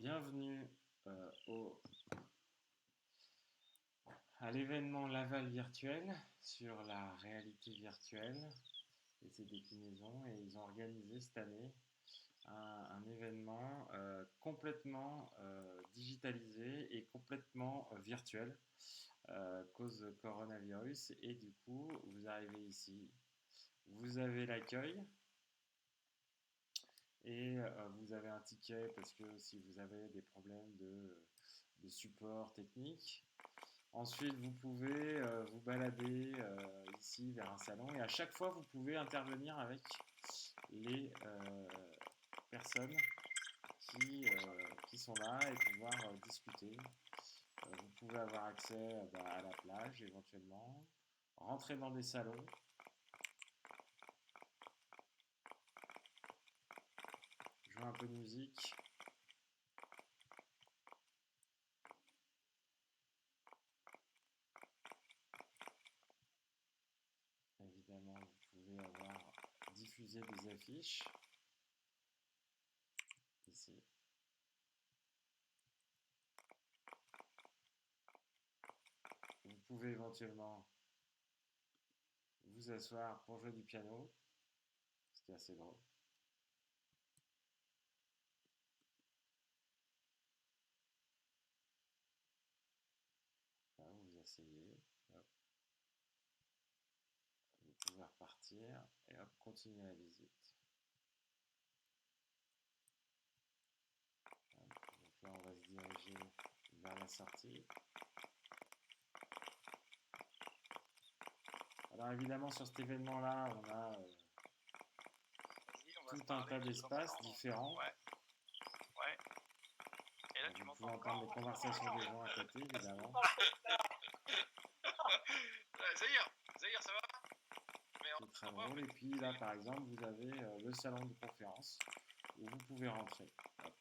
Bienvenue à l'événement Laval virtuel sur la réalité virtuelle et ses déclinaisons. Et ils ont organisé cette année un événement complètement digitalisé et complètement virtuel à cause de coronavirus. Et du coup, vous arrivez ici, vous avez l'accueil. Et vous avez un ticket parce que si vous avez des problèmes de support technique. Ensuite, vous pouvez vous balader ici vers un salon et à chaque fois, vous pouvez intervenir avec les personnes qui sont là et pouvoir discuter. Vous pouvez avoir accès à la plage éventuellement, rentrer dans des salons. Jouer un peu de musique. Évidemment, vous pouvez avoir diffusé des affiches ici. Vous pouvez éventuellement vous asseoir pour jouer du piano, ce qui est assez drôle. Là, vous vous asseyez, hop. Vous pouvez repartir et hop, continuer la visite. Hop. Donc là, on va se diriger vers la sortie. Alors évidemment, sur cet événement-là, on a tout un tas d'espaces différents. Ouais. Et là, vous pouvez entendre les conversations des gens à côté, évidemment. Zahir, ça va? C'est très drôle. Et puis là, par exemple, vous avez le salon de conférence où vous pouvez rentrer. Hop.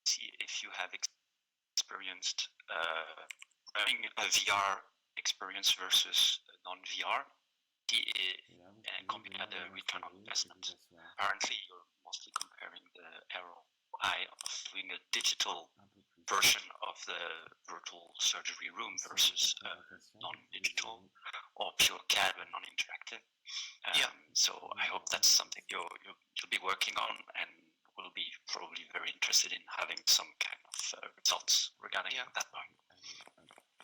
See if you have experienced running a VR experience versus non-VR and compare the return on investment. Apparently, you're mostly comparing the ROI of doing a digital version of the virtual surgery room versus non-digital or pure CAD and non-interactive. So I hope that's something you'll be working on and will be probably very interested in having some kind of results regarding that one.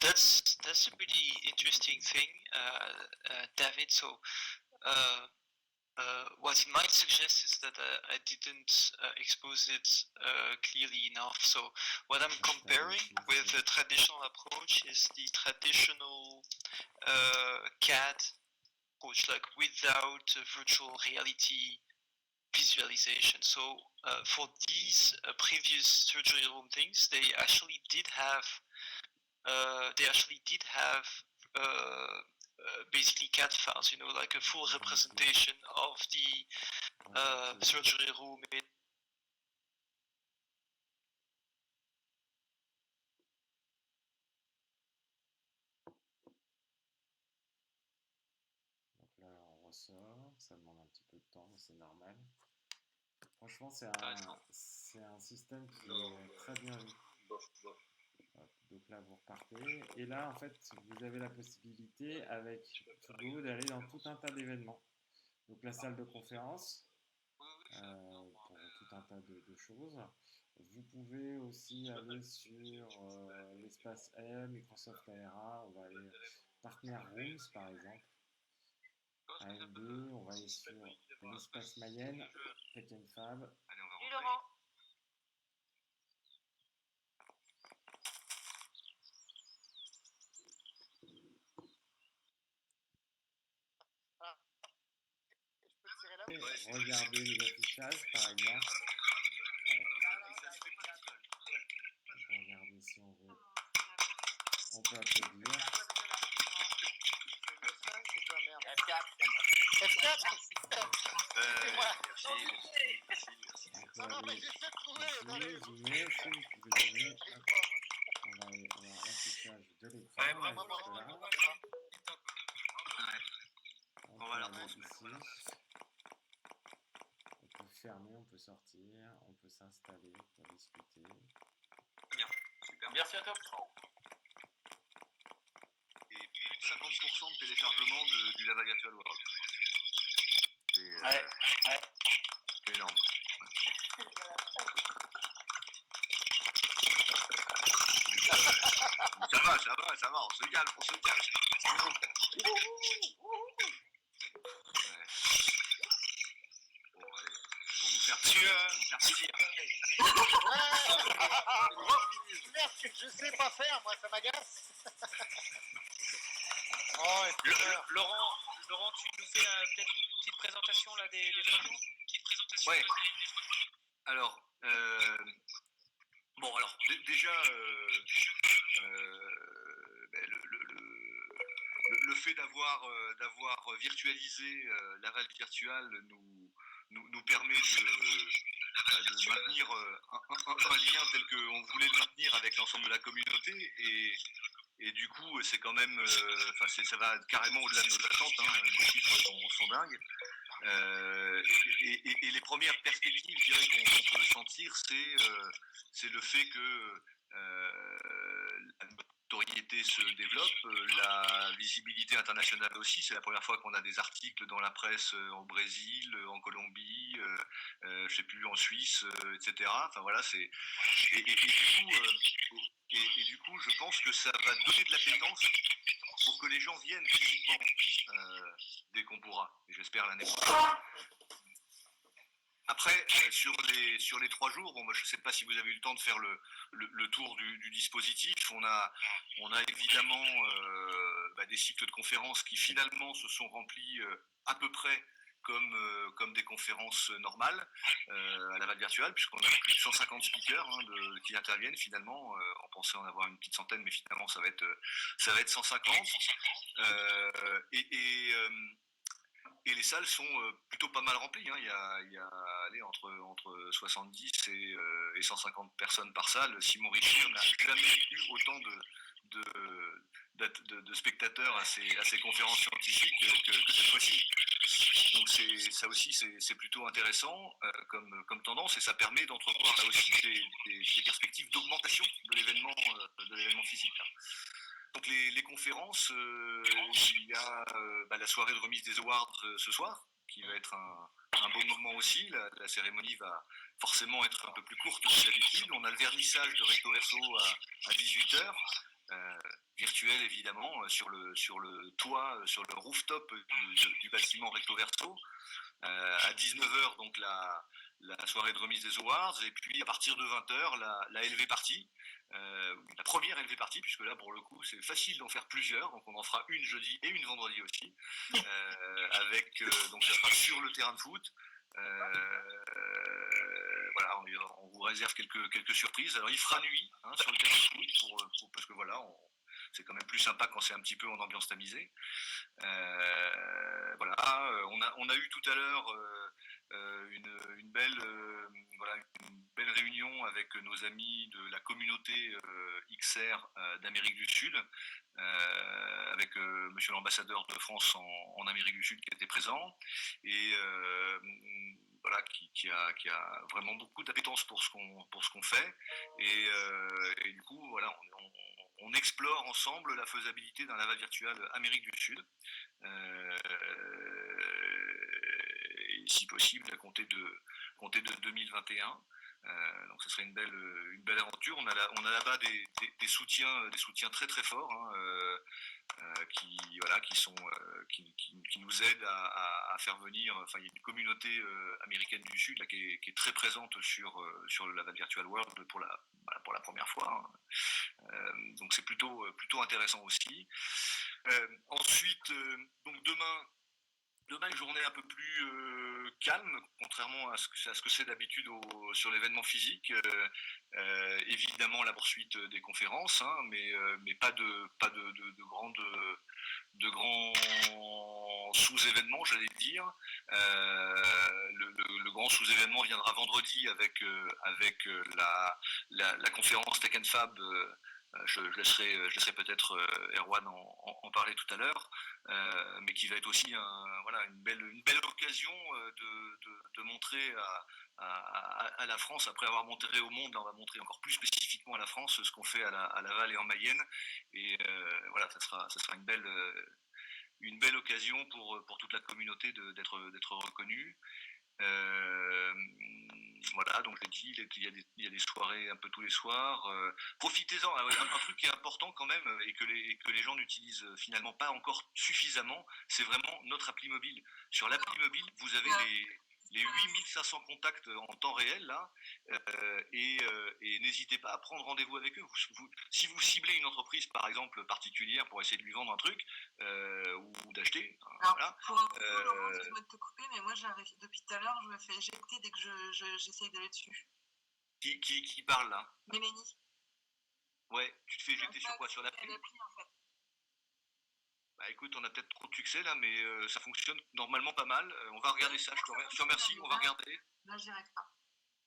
That's a pretty interesting thing, David. So what it might suggest is that I didn't expose it clearly enough. So what I'm comparing with the traditional approach is the traditional CAD approach, like without virtual reality visualization. So for these previous surgery room things, they actually did have basically CAD files, like a full representation of the surgery room. Donc là, on ressort, ça demande un petit peu de temps, mais c'est normal. Franchement, c'est un système qui est très bien vu. Donc là, vous repartez. Et là, en fait, vous avez la possibilité, avec Togo, d'aller dans tout un tas d'événements. Donc la salle de conférence, pour tout un tas de choses. Vous pouvez aussi aller sur l'espace AM, Microsoft ARA. On va aller Partner Rooms, par exemple. AM2, on va aller sur l'espace Mayenne, Tech and Fab. Allez, on va rentrer. Regardez les affichages, par exemple. Regardez si on veut. On peut applaudir. On va aller voir l'affichage de l'écran. Ouais, moi, moi, on peut aller ici. On peut fermer, on peut sortir, on peut s'installer pour discuter. Bien, super. Merci à toi. Et plus de 50% de téléchargement du Lava Virtual World. C'est énorme. Ça va, on se calme. Plaisir. Merde, je sais pas faire, moi, ça m'agace. Laurent, tu nous fais peut-être une petite présentation là des travaux. Ouais. Alors, déjà, le fait d'avoir virtualisé l'aval virtual nous permet de maintenir un lien tel qu'on voulait le maintenir avec l'ensemble de la communauté et du coup c'est quand même ça va carrément au-delà de nos attentes, hein, les chiffres sont dingues. Et les premières perspectives, je dirais, qu'on peut sentir, c'est le fait que la notoriété se développe, la visibilité internationale aussi. C'est la première fois qu'on a des articles dans la presse au Brésil, en Colombie, je sais plus, en Suisse, etc. Enfin voilà, et du coup, je pense que ça va donner de l'appétence pour que les gens viennent physiquement dès qu'on pourra, et j'espère l'année prochaine. Après, sur les 3 jours, moi, je ne sais pas si vous avez eu le temps de faire le tour du dispositif. On a évidemment des cycles de conférences qui finalement se sont remplis à peu près comme des conférences normales à la Val Virtual, puisqu'on a plus de 150 speakers qui interviennent finalement. On pensait en avoir une petite centaine, mais finalement ça va être 150. Et les salles sont plutôt pas mal remplies. Hein. Il y a entre 70 et 150 personnes par salle. Simon Richir n'a jamais eu autant de spectateurs à ces conférences scientifiques que cette fois-ci. Donc ça aussi c'est plutôt intéressant comme tendance, et ça permet d'entrevoir là aussi des perspectives d'augmentation de l'événement physique. Hein. Donc les conférences, il y a la soirée de remise des awards ce soir, qui va être un beau moment aussi. La cérémonie va forcément être un peu plus courte que d'habitude. On a le vernissage de Recto Verso à 18h, virtuel évidemment, sur le toit, sur le rooftop du bâtiment Recto Verso. À 19h, donc la soirée de remise des awards, et puis à partir de 20h, la LV party. La première LV party, puisque là pour le coup c'est facile d'en faire plusieurs, donc on en fera une jeudi et une vendredi aussi, donc ça sera sur le terrain de foot. Voilà, on vous réserve quelques surprises. Alors il fera nuit sur le terrain de foot parce que voilà, c'est quand même plus sympa quand c'est un petit peu en ambiance tamisée. Voilà, on a eu tout à l'heure une belle réunion avec nos amis de la communauté XR d'Amérique du Sud, avec monsieur l'ambassadeur de France en Amérique du Sud qui était présent, et voilà, qui a vraiment beaucoup d'appétence pour ce qu'on fait, et du coup voilà, on explore ensemble la faisabilité d'un lava virtuel Amérique du Sud, et si possible à compter de 2021. Donc ce serait une belle aventure. On a là-bas des soutiens très très forts, qui nous aident à faire venir. Enfin, il y a une communauté américaine du Sud là, qui est très présente sur le Lava Virtual World pour la première fois. Donc c'est plutôt intéressant aussi. Ensuite, donc demain, une journée un peu plus calme, contrairement à ce que c'est d'habitude sur l'événement physique. Évidemment la poursuite des conférences, mais pas de grands sous-événements, j'allais dire. Le grand sous-événement viendra vendredi avec la conférence Tech and Fab je laisserai peut-être Erwan en parler tout à l'heure, mais qui va être aussi une belle occasion de montrer à la France, après avoir montré au monde, on va montrer encore plus spécifiquement à la France ce qu'on fait à Laval et en Mayenne. Et voilà, ça sera une belle occasion pour toute la communauté d'être reconnue. Voilà, donc je l'ai dit, il y a des soirées un peu tous les soirs. Profitez-en. Un truc qui est important quand même et que les gens n'utilisent finalement pas encore suffisamment, c'est vraiment notre appli mobile. Sur l'appli mobile, vous avez les 8500 contacts en temps réel là, et n'hésitez pas à prendre rendez-vous avec eux. Si vous ciblez une entreprise par exemple particulière pour essayer de lui vendre un truc ou d'acheter, voilà. Pour un coup, Laurent, excuse-moi de te couper, mais moi depuis tout à l'heure, je me fais éjecter dès que j'essaye d'aller dessus. Qui parle là? Mélanie. Ouais, tu te fais éjecter sur quoi? Sur l'appli en fait. Bah écoute, on a peut-être trop de succès là, mais ça fonctionne normalement pas mal. On va regarder ça, je te remercie, on va regarder. Là, j'y arrive pas.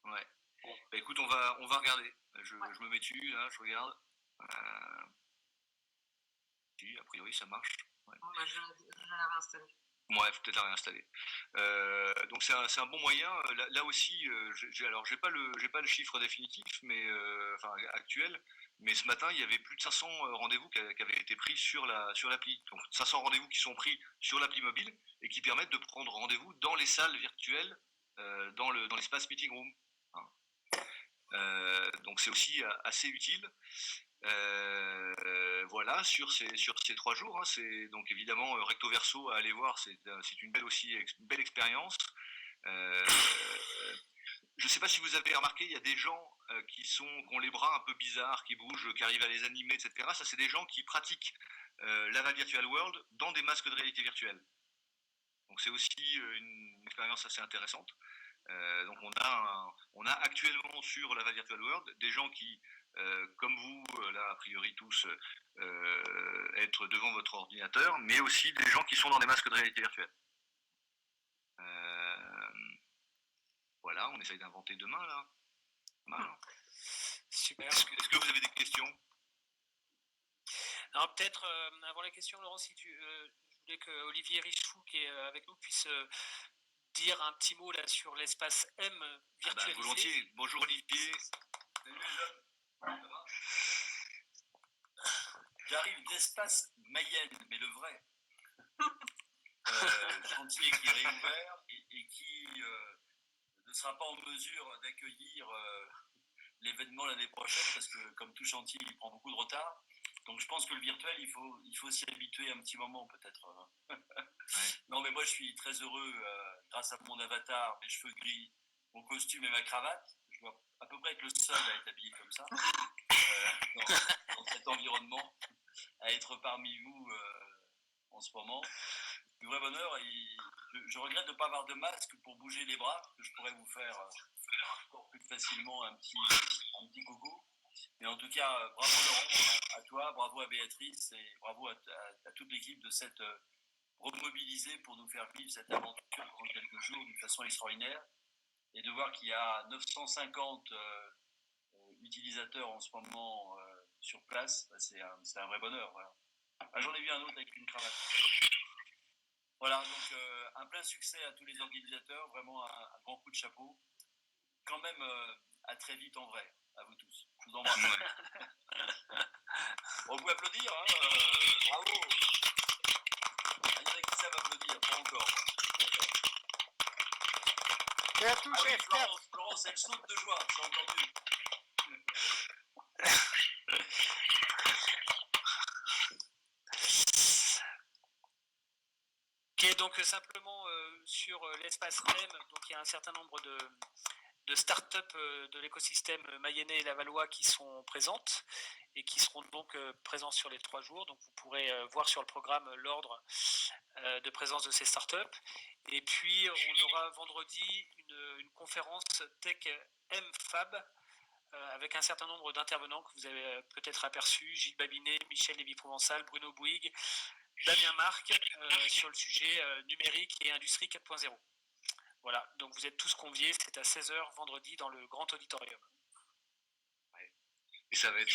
Ouais. Bon, bah écoute, on va regarder. Je me mets dessus, là, je regarde. Si, a priori ça marche. Ouais. Bon, bah, je vais la réinstaller. Ouais, il faut peut-être la réinstaller. Donc c'est un bon moyen. Là aussi, j'ai pas le chiffre définitif, mais actuel. Mais ce matin, il y avait plus de 500 rendez-vous qui avaient été pris sur l'appli. Donc 500 rendez-vous qui sont pris sur l'appli mobile et qui permettent de prendre rendez-vous dans les salles virtuelles, dans l'espace meeting room. Donc c'est aussi assez utile. Voilà, sur ces 3 jours, c'est donc évidemment recto verso à aller voir, c'est une belle expérience. Je ne sais pas si vous avez remarqué, il y a des gens qui ont les bras un peu bizarres, qui bougent, qui arrivent à les animer, etc. Ça, c'est des gens qui pratiquent Laval Virtual World dans des masques de réalité virtuelle. Donc c'est aussi une expérience assez intéressante. Donc on a actuellement sur Laval Virtual World des gens qui, comme vous, là a priori tous, être devant votre ordinateur, mais aussi des gens qui sont dans des masques de réalité virtuelle. Voilà, on essaye d'inventer demain là. Voilà. Super. Est-ce que vous avez des questions? Alors peut-être avant les questions, Laurent, si je voulais que Olivier Richefou qui est avec nous puisse dire un petit mot là sur l'espace M virtualisé. Volontiers. Bonjour Olivier. Salut les jeunes. J'arrive d'espace Mayenne, mais le vrai. Chantier qui est réouvert et qui ne sera pas en mesure d'accueillir l'événement l'année prochaine parce que comme tout chantier, il prend beaucoup de retard. Donc je pense que le virtuel, il faut s'y habituer un petit moment peut-être. Non mais moi je suis très heureux grâce à mon avatar, mes cheveux gris, mon costume et ma cravate. Je dois à peu près être le seul à être habillé comme ça dans cet environnement, à être parmi vous en ce moment. Du vrai bonheur et je regrette de ne pas avoir de masque pour bouger les bras, que je pourrais vous faire encore plus facilement un petit coucou. Mais en tout cas, bravo Laurent, à toi, bravo à Béatrice et bravo à toute l'équipe de s'être remobilisée pour nous faire vivre cette aventure pendant quelques jours d'une façon extraordinaire. Et de voir qu'il y a 950 utilisateurs en ce moment sur place, c'est un vrai bonheur. Voilà. J'en ai vu un autre avec une cravate. Voilà, donc un plein succès à tous les organisateurs, vraiment un grand coup de chapeau. Quand même, à très vite en vrai, à vous tous. Je vous embrasse. On peut applaudir, hein, bravo. Il y en a qui savent applaudir, pas encore. Et à tous, oui, Florence, elle saute de joie, c'est entendu. Ok, donc simplement sur l'espace M, donc il y a un certain nombre de start-up de l'écosystème mayennais et lavallois qui sont présentes et qui seront donc présents sur les 3 jours. Donc vous pourrez voir sur le programme l'ordre de présence de ces start-up. Et puis on aura vendredi une conférence Tech M-Fab avec un certain nombre d'intervenants que vous avez peut-être aperçus, Gilles Babinet, Michel Lévy-Provençal, Bruno Bouygues, Damien Marc, sur le sujet numérique et industrie 4.0. Voilà, donc vous êtes tous conviés, c'est à 16h vendredi dans le grand auditorium. Et ça va être